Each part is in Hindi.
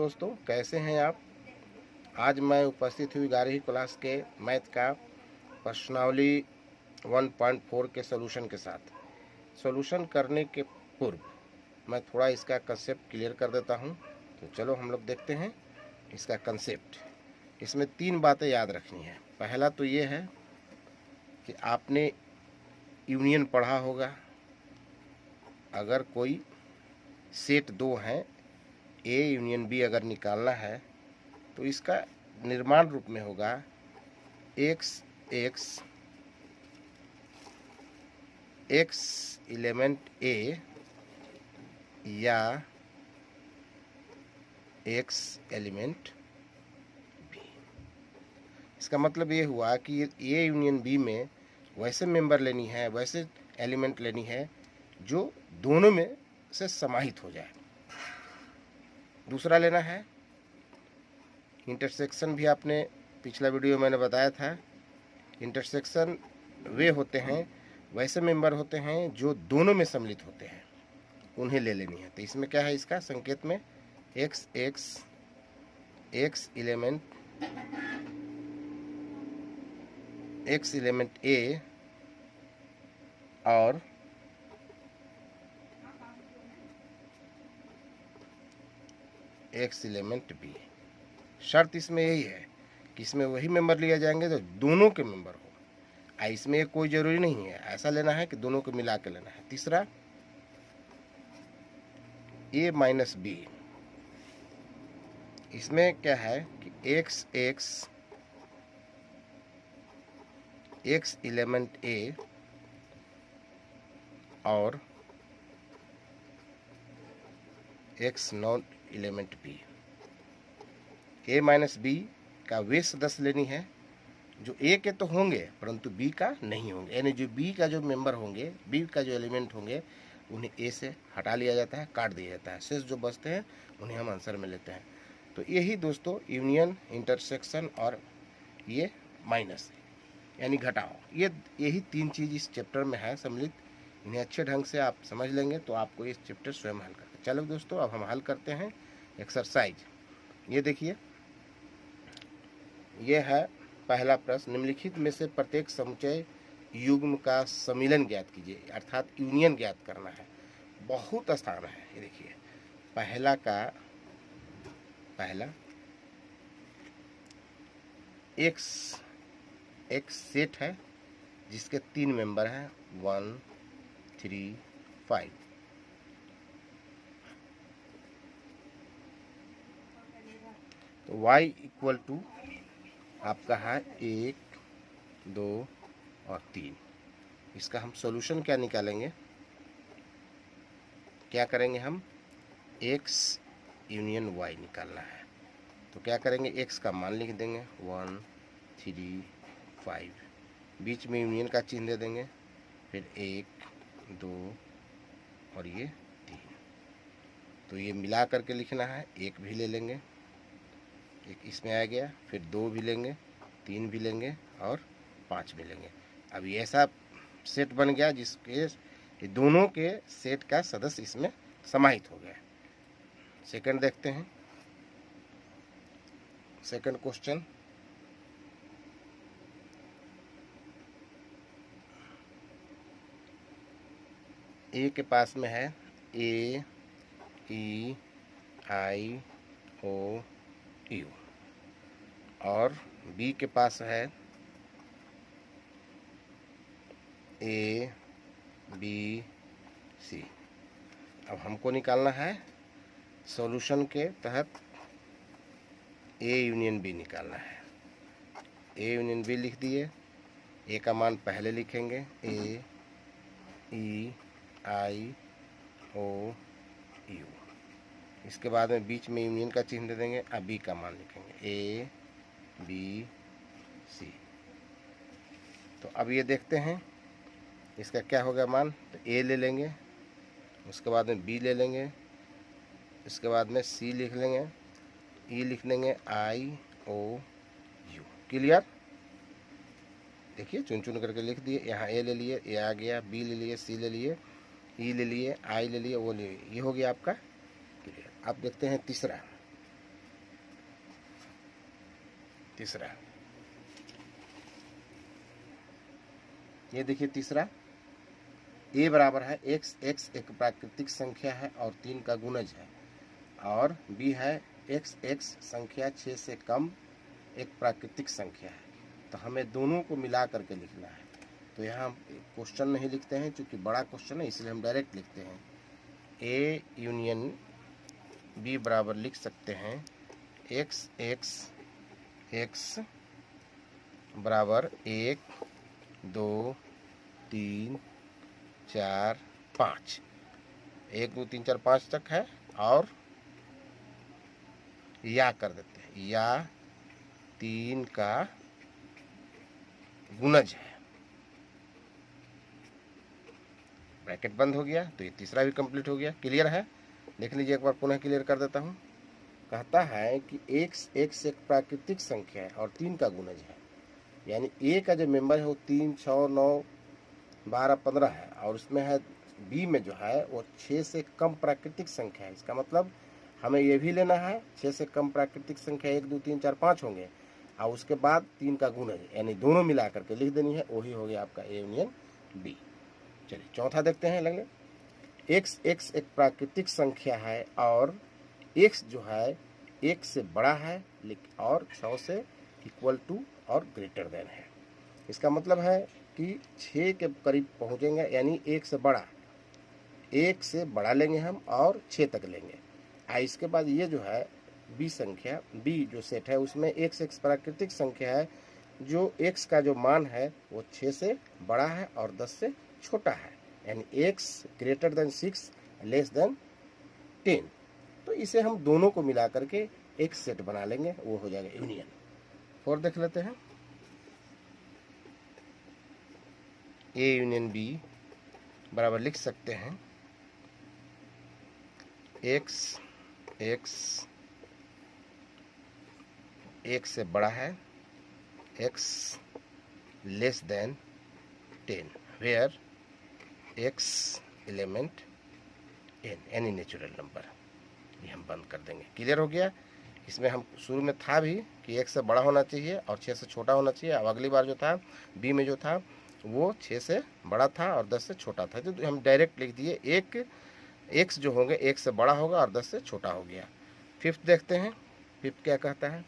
दोस्तों, कैसे हैं आप। आज मैं उपस्थित हुई 11वीं क्लास के मैथ का प्रश्नावली 1.4 के सॉल्यूशन के साथ। सॉल्यूशन करने के पूर्व मैं थोड़ा इसका कंसेप्ट क्लियर कर देता हूं। तो चलो हम लोग देखते हैं इसका कंसेप्ट। इसमें 3 बातें याद रखनी है। पहला तो ये है कि आपने यूनियन पढ़ा होगा। अगर कोई सेट 2 हैं, ए यूनियन बी अगर निकालना है तो इसका निर्माण रूप में होगा एक्स एलिमेंट ए या एक्स एलिमेंट बी। इसका मतलब ये हुआ कि ए यूनियन बी में वैसे मेंबर लेनी है, वैसे एलिमेंट लेनी है जो दोनों में से समाहित हो जाए। दूसरा लेना है इंटरसेक्शन। भी आपने पिछला वीडियो मैंने बताया था। इंटरसेक्शन वे होते हैं, वैसे मेंबर होते हैं जो दोनों में सम्मिलित होते हैं, उन्हें ले लेनी है। तो इसमें क्या है, इसका संकेत में एक्स एलिमेंट ए और एक्स एलिमेंट बी। शर्त इसमें यही है कि इसमें वही मेंबर लिए जाएंगे जो दोनों के मेंबर हो। इसमें कोई जरूरी नहीं है, ऐसा लेना है कि दोनों को मिला के लेना है। तीसरा ए माइनस बी। इसमें क्या है कि एक्स एलिमेंट ए और एक्स नॉन एलिमेंट बी। ए माइनस बी का वे सदस्य लेनी है जो ए के तो होंगे परंतु बी का नहीं होंगे, यानी जो बी का जो मेंबर होंगे, बी का जो एलिमेंट होंगे, उन्हें ए से हटा लिया जाता है, काट दिया जाता है। शेष जो बचते हैं उन्हें हम आंसर में लेते हैं। तो यही दोस्तों यूनियन, इंटरसेक्शन और ये माइनस यानी घटाओ, यही 3 चीज़ इस चैप्टर में है सम्मिलित। इन्हें अच्छे ढंग से आप समझ लेंगे तो आपको ये चैप्टर स्वयं हल करते। चलो दोस्तों, अब हम हल करते हैं एक्सरसाइज। ये देखिए, ये है पहला प्रश्न। निम्नलिखित में से प्रत्येक समुच्चय युग्म का सम्मिलन ज्ञात कीजिए, अर्थात यूनियन ज्ञात करना है। बहुत आसान है। ये देखिए, पहला एक सेट है जिसके 3 मेंबर हैं 1, 3, 5। तो y इक्वल टू आपका है 1, 2 और 3। इसका हम सॉल्यूशन क्या निकालेंगे, क्या करेंगे हम, x यूनियन y निकालना है। तो क्या करेंगे, x का मान लिख देंगे 1, 3, 5, बीच में यूनियन का चिन्ह दे देंगे, फिर 1, 2 और ये 3। तो ये मिला करके लिखना है। 1 भी ले लेंगे, एक इसमें आ गया, फिर 2 भी लेंगे, 3 भी लेंगे और 5 भी लेंगे। अब ये ऐसा सेट बन गया जिसके दोनों के सेट का सदस्य इसमें समाहित हो गया। सेकंड देखते हैं, सेकंड क्वेश्चन। ए के पास में है ए, ई, आई, ओ, यू और बी के पास है ए, बी, सी। अब हमको निकालना है सॉल्यूशन के तहत ए यूनियन बी निकालना है। ए यूनियन बी लिख दिए। ए का मान पहले लिखेंगे, ए, ई, आई, ओ, यू। इसके बाद में बीच में यूनियन का चिन्ह दे देंगे। अब बी का मान लिखेंगे, ए, बी, सी। तो अब ये देखते हैं इसका क्या होगा मान। तो ए ले लेंगे, उसके बाद में बी ले लेंगे, इसके बाद में सी लिख लेंगे, ई लिख लेंगे, आई, ओ, यू। क्लियर। देखिए चुन चुन करके लिख दिए। यहाँ ए ले लिए, ए आ गया, बी ले लिए, सी ले लिए, ई ले लिए, आई ले लिए, ओ ले लिए। ये हो गया आपका क्लियर। अब देखते हैं तीसरा। तीसरा, ये देखिए तीसरा, ए बराबर है एक्स, एक्स एक प्राकृतिक संख्या है और 3 का गुणज है, और बी है एक्स, एक्स संख्या 6 से कम एक प्राकृतिक संख्या है। तो हमें दोनों को मिला करके लिखना है। तो यहाँ हम क्वेश्चन नहीं लिखते हैं, क्योंकि बड़ा क्वेश्चन है, इसलिए हम डायरेक्ट लिखते हैं ए यूनियन बी बराबर लिख सकते हैं एक्स, एक्स, एक्स बराबर 1 2 3 4 5, 1 2 3 4 5 तक है, और या कर देते हैं, या 3 का गुणज है। ब्रैकेट बंद हो गया, तो ये तीसरा भी कंप्लीट हो गया। क्लियर है? देख लीजिए एक बार पुनः क्लियर कर देता हूँ। कहता है कि एक्स, एक्स एक प्राकृतिक संख्या है और 3 का गुणज है, यानी ए का जो मेंबर है वो 3 6 9 12 15 है, और उसमें है बी में जो है वो 6 से कम प्राकृतिक संख्या है। इसका मतलब हमें ये भी लेना है 6 से कम प्राकृतिक संख्या 1 2 3 4 5 होंगे, और उसके बाद 3 का गुणज, यानी दोनों मिला करके लिख देनी है, वही हो गया आपका ए यूनियन बी। चलिए चौथा देखते हैं लगले। एक्स, एक्स एक प्राकृतिक संख्या है और एक्स जो है 1 से बड़ा है और 6 से इक्वल टू और ग्रेटर देन है। इसका मतलब है कि 6 के करीब पहुंचेंगे, यानी 1 से बड़ा, 1 से बड़ा लेंगे हम और 6 तक लेंगे। इसके बाद ये जो है बी संख्या, बी जो सेट है उसमें एक्स, एक्स प्राकृतिक संख्या है, जो एक्स का जो मान है वो 6 से बड़ा है और 10 से छोटा है, यानी x greater than 6 less than 10। तो इसे हम दोनों को मिला करके एक सेट बना लेंगे, वो हो जाएगा यूनियन। 4 देख लेते हैं। ए यूनियन बी बराबर लिख सकते हैं एक्स, एक्स 1 से बड़ा है, x less than 10, where x element n, any natural number. ये हम बंद कर देंगे। क्लियर हो गया? इसमें हम शुरू में था भी कि 1 से बड़ा होना चाहिए और 6 से छोटा होना चाहिए। अब अगली बार जो था बी में जो था वो 6 से बड़ा था और 10 से छोटा था, तो हम डायरेक्ट लिख दिए एक एक्स जो होंगे 1 से बड़ा होगा और 10 से छोटा हो गया। 5th देखते हैं। 5th क्या कहता है?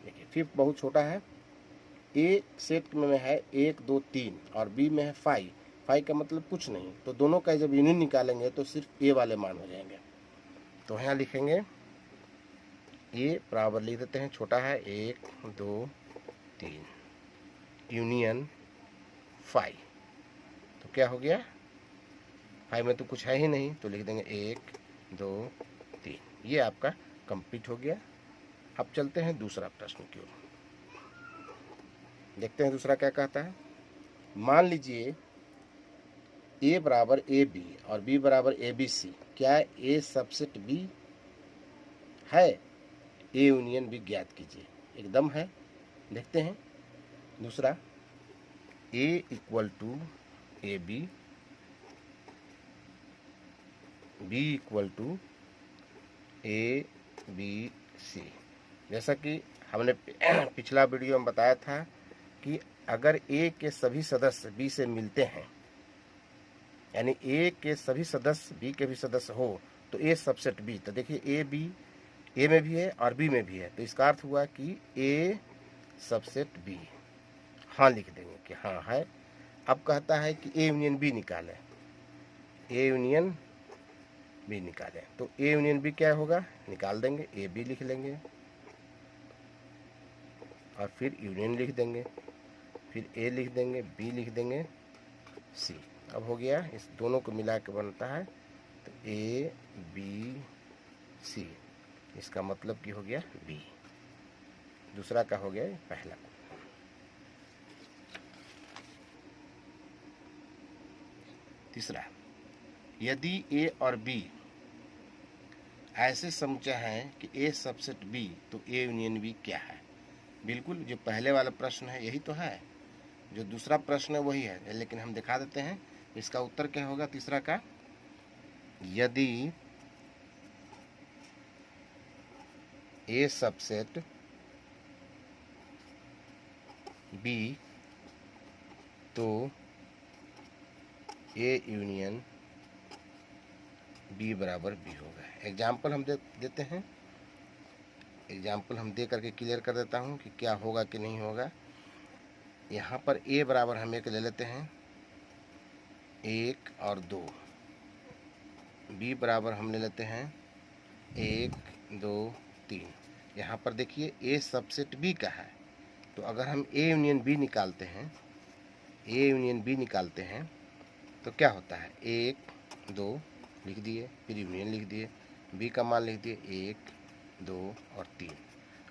देखिए 5th बहुत छोटा है। ए सेट में है 1 2 3 और बी में है 5। 5 का मतलब कुछ नहीं, तो दोनों का जब यूनियन निकालेंगे तो सिर्फ ए वाले मान हो जाएंगे। तो यहाँ लिखेंगे ए बराबर लिख देते हैं, छोटा है 1 2 3 यूनियन 5। तो क्या हो गया? 5 में तो कुछ है ही नहीं, तो लिख देंगे 1 2 3। ये आपका कंप्लीट हो गया। अब चलते हैं दूसरा प्रश्न की ओर। देखते हैं दूसरा क्या कहता है। मान लीजिए ए बराबर ए बी और बी बराबर ए बी सी, क्या ए सबसेट बी है? ए यूनियन बी ज्ञात कीजिए। एकदम है, देखते हैं। दूसरा A equal to A B, B equal to A B C. जैसा कि हमने पिछला वीडियो में बताया था कि अगर ए के सभी सदस्य बी से मिलते हैं, यानी ए के सभी सदस्य बी के भी सदस्य हो, तो ए सबसेट बी। तो देखिए ए बी ए में भी है और बी में भी है, तो इसका अर्थ हुआ कि ए सबसेट बी। हाँ लिख देंगे कि हाँ है। अब कहता है कि ए यूनियन बी निकालें, ए यूनियन बी निकालें। तो ए यूनियन बी क्या होगा? निकाल देंगे, ए बी लिख लेंगे और फिर यूनियन लिख देंगे, फिर ए लिख देंगे, बी लिख देंगे, सी। अब हो गया, इस दोनों को मिला के बनता है तो ए बी सी। इसका मतलब कि हो गया बी। दूसरा का हो गया पहला। तीसरा, यदि ए और बी ऐसे समुच्चय हैं कि ए सबसेट बी, तो ए यूनियन बी क्या है? बिल्कुल जो पहले वाला प्रश्न है यही तो है, जो दूसरा प्रश्न है वही है, लेकिन हम दिखा देते हैं। इसका उत्तर क्या होगा तीसरा का? यदि ए सबसेट बी, तो ए यूनियन बी बराबर बी होगा। एग्जाम्पल हम देते हैं, एग्जाम्पल हम दे करके क्लियर कर देता हूँ कि क्या होगा कि नहीं होगा। यहाँ पर ए बराबर हम एक ले लेते हैं, 1 और 2। बी बराबर हम ले लेते हैं 1, 2, 3। यहाँ पर देखिए ए सबसेट बी का है, तो अगर हम ए यूनियन बी निकालते हैं, ए यूनियन बी निकालते हैं तो क्या होता है, 1, 2 लिख दिए, फिर यूनियन लिख दिए, बी का मान लिख दिए 1, 2 और 3।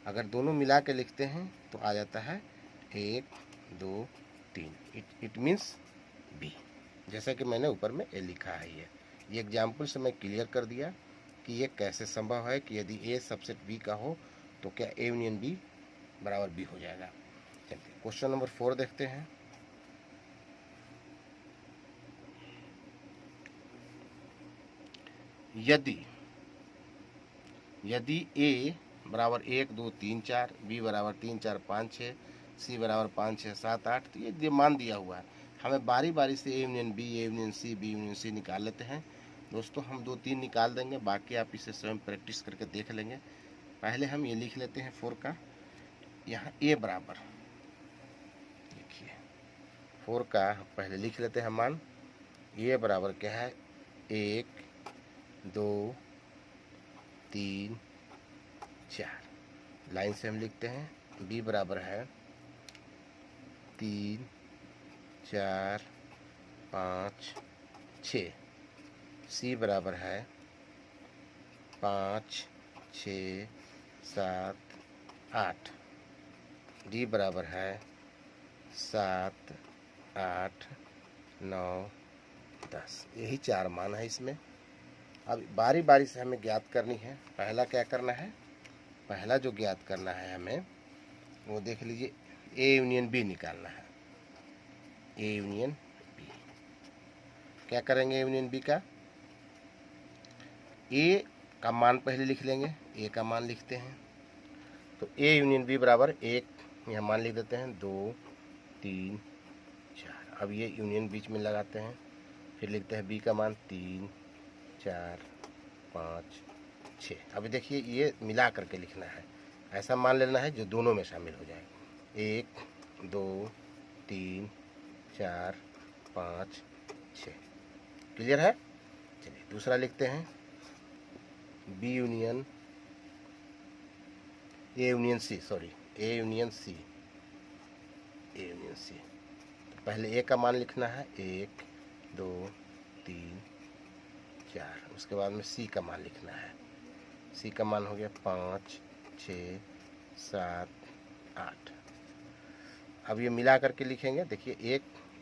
अगर दोनों मिला के लिखते हैं तो आ जाता है 1, 2, 3। इट मीन्स बी, जैसा कि मैंने ऊपर में ए लिखा है। ये एग्जाम्पल से मैं क्लियर कर दिया कि ये कैसे संभव है कि यदि ए सबसेट बी का हो तो क्या ए यूनियन बी बराबर बी हो जाएगा। चलिए क्वेश्चन नंबर 4 देखते हैं। यदि ए बराबर 1, 2, 3, 4, बी बराबर 3, 4, 5, 6, सी बराबर 5, 6, 7, 8, तो ये मान दिया हुआ है। हमें बारी बारी से A union B, A union C, B union C निकाल लेते हैं। दोस्तों हम 2-3 निकाल देंगे, बाकी आप इसे स्वयं प्रैक्टिस करके देख लेंगे। पहले हम ये लिख लेते हैं 4 का। यहाँ ए बराबर, देखिए 4 का पहले लिख लेते हैं मान। ए बराबर क्या है, 1, 2, 3, 4। लाइन से हम लिखते हैं। बी बराबर है 3, 4, 5, 6। सी बराबर है 5, 6, 7, 8। डी बराबर है 7, 8, 9, 10। यही 4 मान है इसमें। अब बारी बारी से हमें ज्ञात करनी है। पहला क्या करना है, पहला जो ज्ञात करना है हमें वो देख लीजिए, ए यूनियन बी निकालना है। ए यूनियन बी क्या करेंगे, ए यूनियन बी का ए का मान पहले लिख लेंगे। ए का मान लिखते हैं तो ए यूनियन बी बराबर 1, यहाँ मान लिख देते हैं 2, 3, 4। अब ये यूनियन बीच में लगाते हैं, फिर लिखते हैं बी का मान 3, 4, 5, 6। अभी देखिए ये मिला करके लिखना है, ऐसा मान लेना है जो दोनों में शामिल हो जाए। 1, 2, 3, 4, 5, 6। क्लियर है। चलिए दूसरा लिखते हैं, B union A union C, sorry A union C, A union C. तो पहले ए का मान लिखना है 1, 2, 3, 4। उसके बाद में सी का मान लिखना है। सी का मान हो गया 5, 6, 7, 8। अब ये मिला करके लिखेंगे। देखिए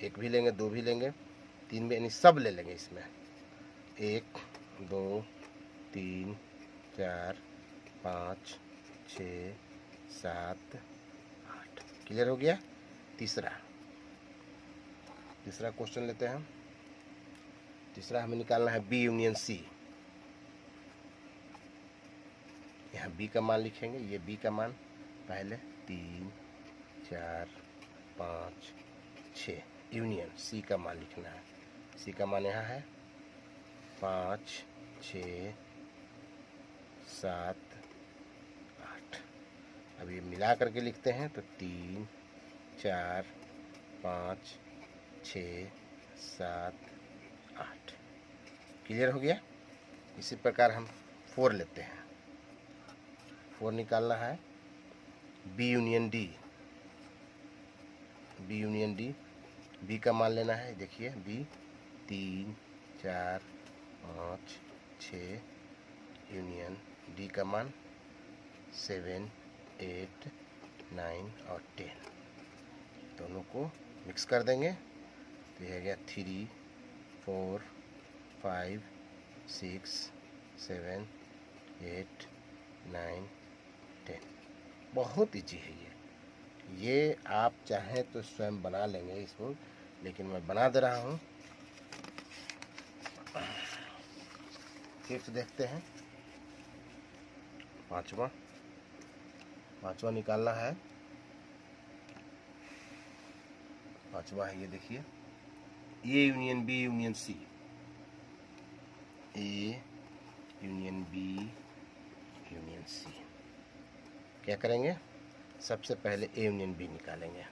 एक भी लेंगे, 2 भी लेंगे, 3 भी, यानी सब ले लेंगे इसमें। 1, 2, 3, 4, 5, 6, 7, 8। क्लियर हो गया। तीसरा क्वेश्चन लेते हैं। तीसरा हमें निकालना है बी यूनियन सी। यहाँ बी का मान लिखेंगे, ये बी का मान पहले 3, 4, 5, 6। यूनियन सी का मान लिखना है। सी का मान यहाँ है 5, 6, 7, 8। अब ये मिला करके लिखते हैं तो 3, 4, 5, 6, 7, 8। क्लियर हो गया। इसी प्रकार हम 4 लेते हैं। 4 निकालना है B union D. B union D, B का मान लेना है। देखिए बी 3, 4, 5, 6। यूनियन डी का मान 7, 8, 9 और 10। दोनों को मिक्स कर देंगे तो यह गया 3, 4, 5, 6, 7, 8, 9, 10। बहुत ईजी है ये आप चाहें तो स्वयं बना लेंगे इसको, लेकिन मैं बना दे रहा हूँ। फिफ्थ देखते हैं। पांचवा निकालना है पांचवा है ये देखिए, A union B union C, A union B union C. क्या करेंगे, सबसे पहले ए यूनियन बी निकालेंगे।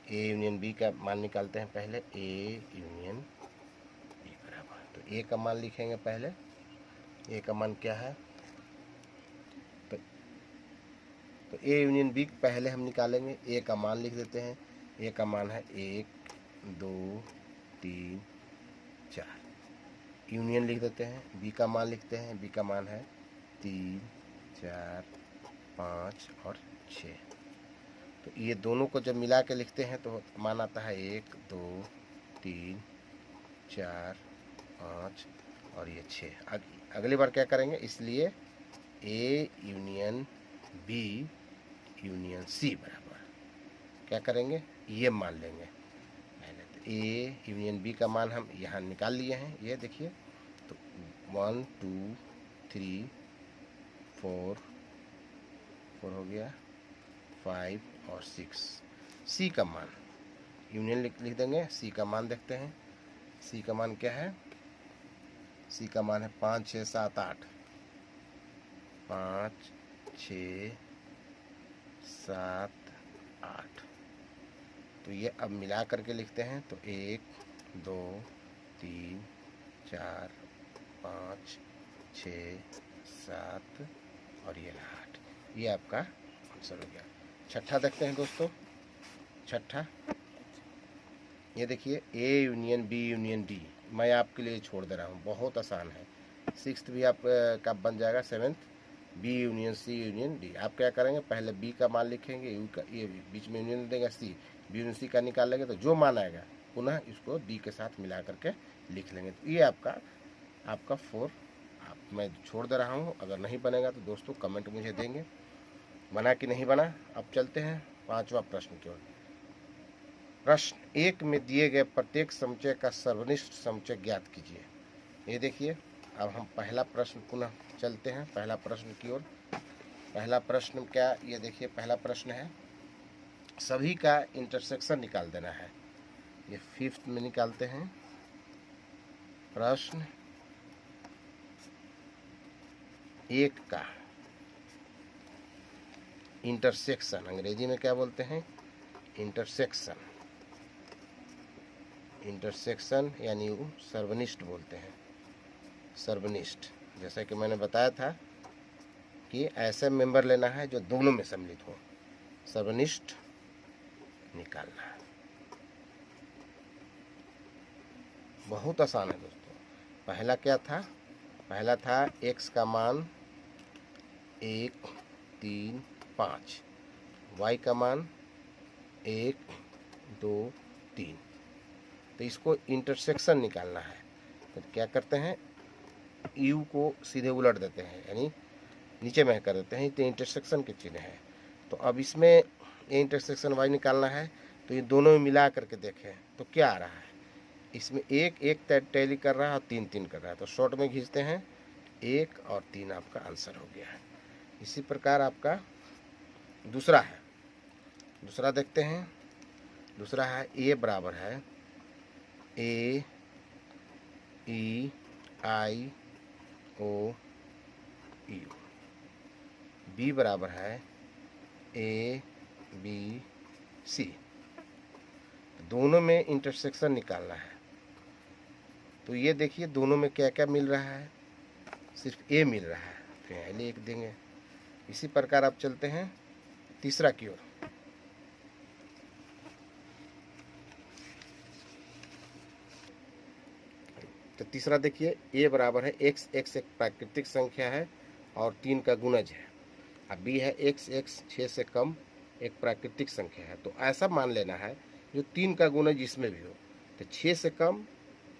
ए यूनियन बी का मान निकालते हैं पहले, ए यूनियन बी बराबर, तो ए का मान लिखेंगे पहले। ए का मान क्या है, तो ए यूनियन बी पहले हम निकालेंगे। ए का मान लिख देते हैं। ए का मान है 1 2 3 4। यूनियन लिख देते हैं। बी का मान लिखते हैं। बी का मान है 3 4 5 और 6। तो ये दोनों को जब मिला के लिखते हैं तो मान आता है 1 2 3 4 5 और ये 6। अगली बार क्या करेंगे, इसलिए A union B union C बराबर क्या करेंगे, ये मान लेंगे पहले। तो ए यूनियन बी का मान हम यहाँ निकाल लिए हैं, ये देखिए। तो 1 2 3 4 हो गया, 5 और 6। सी का मान यूनियन लिख देंगे। सी का मान देखते हैं। सी का मान क्या है, सी का मान है 5 6 7 8। 5 6 7 8। तो ये अब मिला करके लिखते हैं, तो 1 2 3 4 5 6 7 और ये 8। ये आपका आंसर हो गया। छठा देखते हैं दोस्तों। छठा ये देखिए, A union B union D, मैं आपके लिए छोड़ दे रहा हूँ, बहुत आसान है। 6th भी आप का बन जाएगा, 7th B union C union D. आप क्या करेंगे, पहले बी का मान लिखेंगे, यू का ये बीच में यूनियन देंगे, सी बी यूनियन सी का निकाल लेंगे, तो जो मान आएगा पुनः इसको डी के साथ मिला करके लिख लेंगे। तो ये आपका 4 मैं छोड़ दे रहा हूँ। अगर नहीं बनेगा तो दोस्तों कमेंट मुझे देंगे, बना कि नहीं बना। अब चलते हैं 5वां प्रश्न की ओर। प्रश्न 1 में दिए गए प्रत्येक समुच्चय का सर्वनिष्ठ समुच्चय ज्ञात कीजिए। ये देखिए, अब हम पहला प्रश्न पुनः चलते हैं पहला प्रश्न की ओर। पहला प्रश्न क्या, ये देखिए पहला प्रश्न है, सभी का इंटरसेक्शन निकाल देना है। ये 5th में निकालते हैं। प्रश्न 1 का इंटरसेक्शन, अंग्रेजी में क्या बोलते हैं, इंटरसेक्शन। इंटरसेक्शन यानी सर्वनिष्ठ बोलते हैं, सर्वनिष्ठ। जैसा कि मैंने बताया था कि ऐसे मेंबर लेना है जो दोनों में सम्मिलित हो, सर्वनिष्ठ निकालना है। बहुत आसान है दोस्तों। पहला क्या था, पहला था x का मान 1 3 5, y का मान 1 2 3। तो इसको इंटरसेक्शन निकालना है। तो क्या करते हैं, u को सीधे उलट देते हैं, यानी नीचे में कर देते हैं, तो इंटरसेक्शन के चिन्ह है। तो अब इसमें ये इंटरसेक्शन y निकालना है, तो ये दोनों में मिला करके देखें तो क्या आ रहा है। इसमें 1 1 टैली कर रहा है और 3 3 कर रहा है, तो शॉर्ट में खींचते हैं, 1 और 3 आपका आंसर हो गया है। इसी प्रकार आपका दूसरा है, दूसरा देखते हैं। दूसरा है a बराबर है A E I O U, B बराबर है A B C। दोनों में इंटरसेक्शन निकालना है। तो ये देखिए दोनों में क्या क्या मिल रहा है, सिर्फ A मिल रहा है, पहले 1 देंगे। इसी प्रकार आप चलते हैं तीसरा की ओर। तो तीसरा देखिए, a बराबर है x, x एक प्राकृतिक संख्या है और 3 का गुणज है। अब b है x, x 6 से कम एक प्राकृतिक संख्या है। तो ऐसा मान लेना है जो 3 का गुणज इसमें भी हो। तो 6 से कम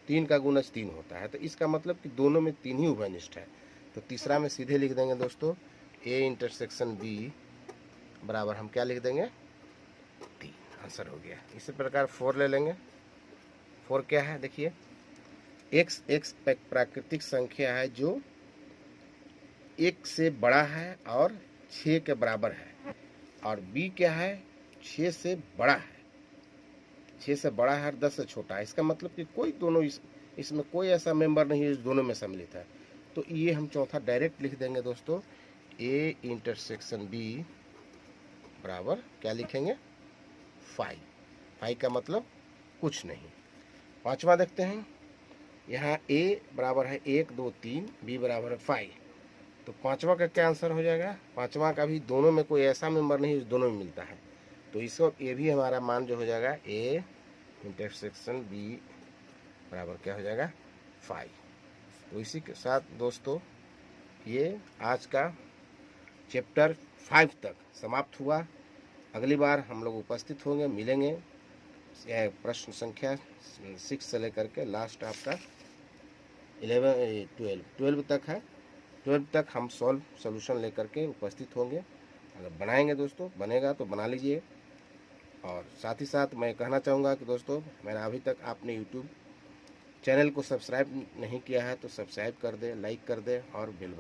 3 का गुणज 3 होता है, तो इसका मतलब कि दोनों में 3 ही उभयनिष्ठ है। तो तीसरा में सीधे लिख देंगे दोस्तों, a इंटरसेक्शन b बराबर हम क्या लिख देंगे, 3। आंसर हो गया। इसी प्रकार 4 ले लेंगे। 4 क्या है, देखिए x x प्राकृतिक संख्या है जो 1 से बड़ा है और 6 के बराबर है, और b क्या है, 6 से बड़ा है 6 से बड़ा है और 10 से छोटा है, इसका मतलब कि कोई दोनों इसमें कोई ऐसा मेंबर नहीं है जो दोनों में सम्मिलित है। तो ये हम चौथा डायरेक्ट लिख देंगे दोस्तों, ए इंटरसेक्शन बी बराबर क्या लिखेंगे, 5। 5 का मतलब कुछ नहीं। पांचवा देखते हैं, यहाँ ए बराबर है 1 2 3, बी बराबर है 5। तो पांचवा का क्या आंसर हो जाएगा, पांचवा का भी दोनों में कोई ऐसा मेंबर नहीं जो दोनों में मिलता है, तो इसको ये भी हमारा मान जो हो जाएगा ए इंटरसेक्शन बी बराबर क्या हो जाएगा 5। तो इसी के साथ दोस्तों ये आज का चैप्टर 5 तक समाप्त हुआ। अगली बार हम लोग उपस्थित होंगे, मिलेंगे प्रश्न संख्या 6 से लेकर के लास्ट आपका 12 तक है। 12 तक हम सोल्यूशन लेकर के उपस्थित होंगे। अगर बनाएंगे दोस्तों, बनेगा तो बना लीजिए। और साथ ही साथ मैं कहना चाहूँगा कि दोस्तों, मैंने अभी तक आपने यूट्यूब चैनल को सब्सक्राइब नहीं किया है तो सब्सक्राइब कर दे, लाइक कर दे और बेल